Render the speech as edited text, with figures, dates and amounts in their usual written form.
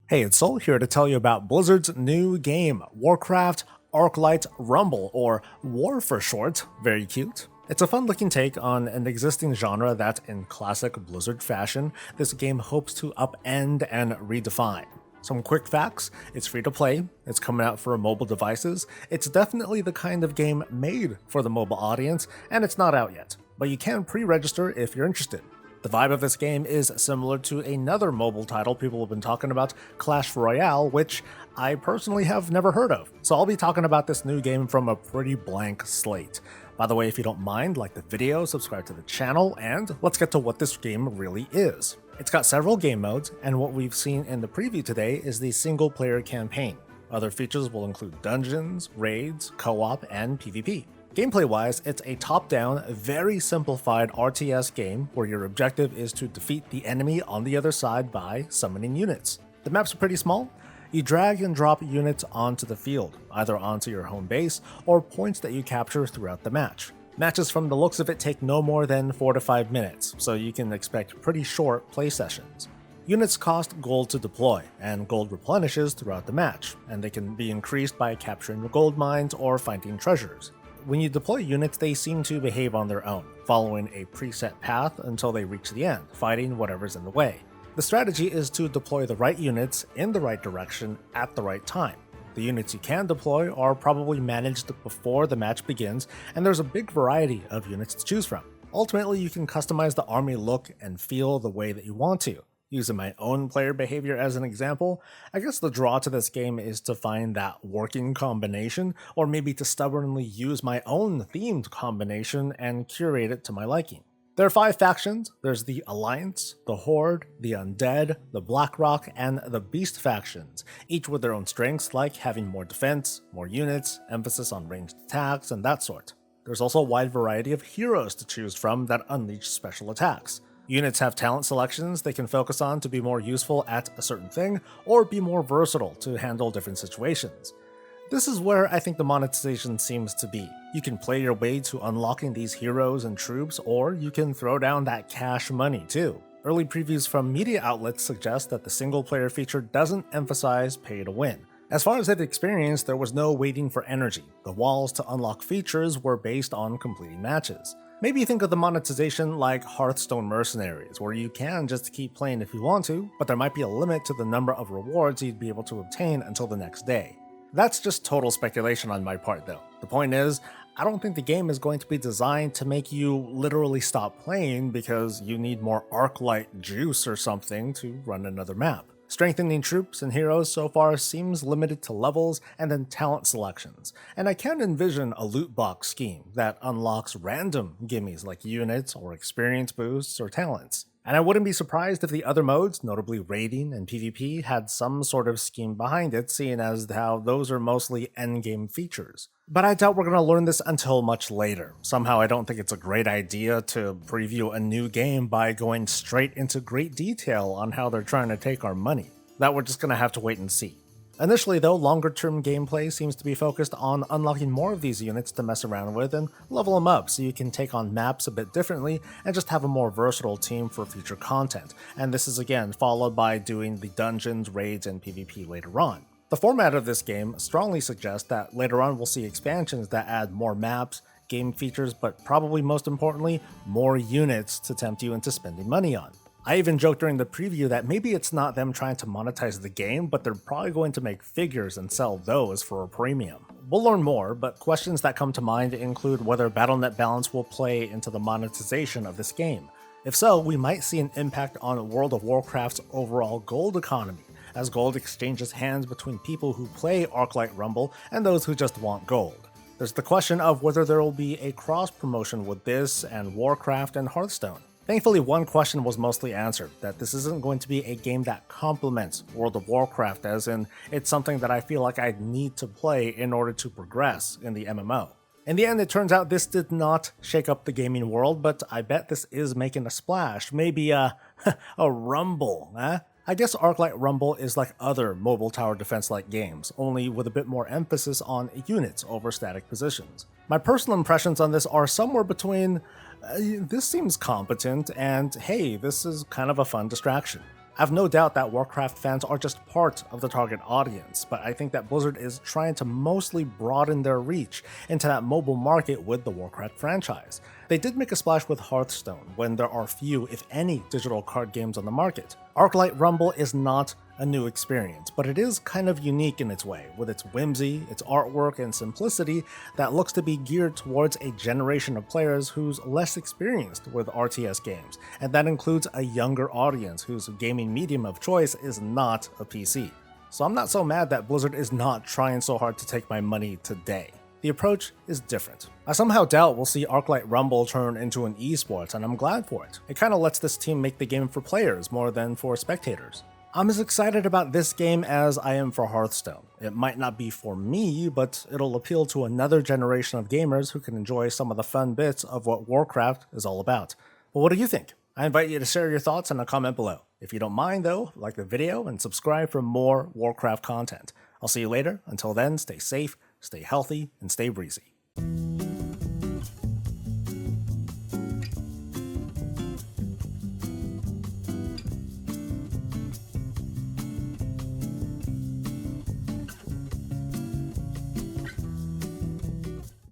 Hey, it's Soul here to tell you about Blizzard's new game, Warcraft Arclight Rumble, or War for short. Very cute. It's a fun looking take on an existing genre that, in classic Blizzard fashion, this game hopes to upend and redefine. Some quick facts: it's free to play, it's coming out for mobile devices, it's definitely the kind of game made for the mobile audience, and it's not out yet, but you can pre-register if you're interested. The vibe of this game is similar to another mobile title people have been talking about, Clash Royale, which I personally have never heard of. So I'll be talking about this new game from a pretty blank slate. By the way, if you don't mind, like the video, subscribe to the channel, and let's get to what this game really is. It's got several game modes, and what we've seen in the preview today is the single player campaign. Other features will include dungeons, raids, co-op, and PvP. Gameplay-wise, it's a top-down, very simplified RTS game where your objective is to defeat the enemy on the other side by summoning units. The maps are pretty small. You drag and drop units onto the field, either onto your home base or points that you capture throughout the match. Matches from the looks of it take no more than 4 to 5 minutes, so you can expect pretty short play sessions. Units cost gold to deploy, and gold replenishes throughout the match, and they can be increased by capturing gold mines or finding treasures. When you deploy units, they seem to behave on their own, following a preset path until they reach the end, fighting whatever's in the way. The strategy is to deploy the right units in the right direction at the right time. The units you can deploy are probably managed before the match begins, and there's a big variety of units to choose from. Ultimately, you can customize the army look and feel the way that you want to. Using my own player behavior as an example, I guess the draw to this game is to find that working combination, or maybe to stubbornly use my own themed combination and curate it to my liking. There are 5 factions. There's the Alliance, the Horde, the Undead, the Blackrock, and the Beast factions, each with their own strengths like having more defense, more units, emphasis on ranged attacks, and that sort. There's also a wide variety of heroes to choose from that unleash special attacks. Units have talent selections they can focus on to be more useful at a certain thing, or be more versatile to handle different situations. This is where I think the monetization seems to be. You can play your way to unlocking these heroes and troops, or you can throw down that cash money too. Early previews from media outlets suggest that the single player feature doesn't emphasize pay to win. As far as I've experienced, there was no waiting for energy. The walls to unlock features were based on completing matches. Maybe think of the monetization like Hearthstone Mercenaries, where you can just keep playing if you want to, but there might be a limit to the number of rewards you'd be able to obtain until the next day. That's just total speculation on my part though. The point is, I don't think the game is going to be designed to make you literally stop playing because you need more Arclight juice or something to run another map. Strengthening troops and heroes so far seems limited to levels and then talent selections, and I can envision a loot box scheme that unlocks random gimmies like units or experience boosts or talents. And I wouldn't be surprised if the other modes, notably raiding and PvP, had some sort of scheme behind it, seeing as how those are mostly endgame features. But I doubt we're going to learn this until much later. Somehow I don't think it's a great idea to preview a new game by going straight into great detail on how they're trying to take our money. That we're just going to have to wait and see. Initially though, longer term gameplay seems to be focused on unlocking more of these units to mess around with and level them up so you can take on maps a bit differently and just have a more versatile team for future content, and this is again followed by doing the dungeons, raids, and PvP later on. The format of this game strongly suggests that later on we'll see expansions that add more maps, game features, but probably most importantly, more units to tempt you into spending money on. I even joked during the preview that maybe it's not them trying to monetize the game, but they're probably going to make figures and sell those for a premium. We'll learn more, but questions that come to mind include whether BattleNet balance will play into the monetization of this game. If so, we might see an impact on World of Warcraft's overall gold economy, as gold exchanges hands between people who play Arclight Rumble and those who just want gold. There's the question of whether there will be a cross-promotion with this and Warcraft and Hearthstone. Thankfully, one question was mostly answered, that this isn't going to be a game that complements World of Warcraft, as in, it's something that I feel like I'd need to play in order to progress in the MMO. In the end, it turns out this did not shake up the gaming world, but I bet this is making a splash. Maybe a rumble, eh? I guess Arclight Rumble is like other mobile tower defense-like games, only with a bit more emphasis on units over static positions. My personal impressions on this are somewhere between this seems competent and hey, this is kind of a fun distraction. I've no doubt that Warcraft fans are just part of the target audience, but I think that Blizzard is trying to mostly broaden their reach into that mobile market with the Warcraft franchise. They did make a splash with Hearthstone, when there are few, if any, digital card games on the market. Arclight Rumble is not a new experience, but it is kind of unique in its way, with its whimsy, its artwork, and simplicity that looks to be geared towards a generation of players who's less experienced with RTS games, and that includes a younger audience whose gaming medium of choice is not a PC. So I'm not so mad that Blizzard is not trying so hard to take my money today. The approach is different. I somehow doubt we'll see Arclight Rumble turn into an esports, and I'm glad for it. It kinda lets this team make the game for players more than for spectators. I'm as excited about this game as I am for Hearthstone. It might not be for me, but it'll appeal to another generation of gamers who can enjoy some of the fun bits of what Warcraft is all about. But what do you think? I invite you to share your thoughts in a comment below. If you don't mind though, like the video and subscribe for more Warcraft content. I'll see you later. Until then, stay safe, stay healthy, and stay breezy.